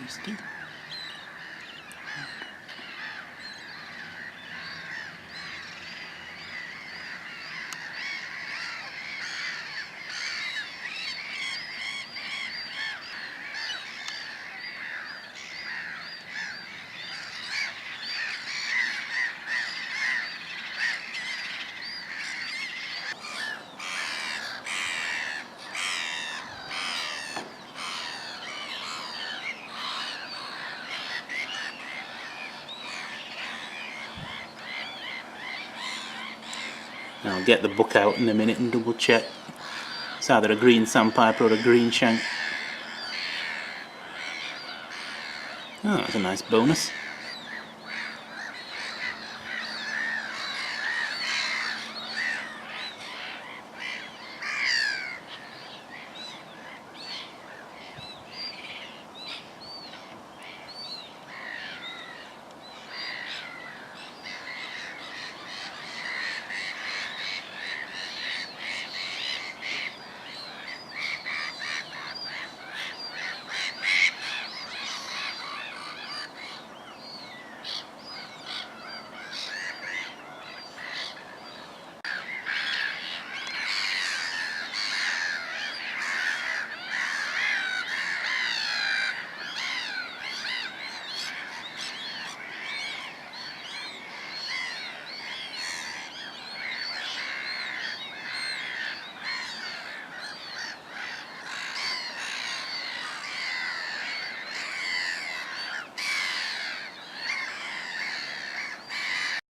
tasty. I'll get the book out in a minute and double check. It's either a green sandpiper or a green shank. Oh, that's a nice bonus.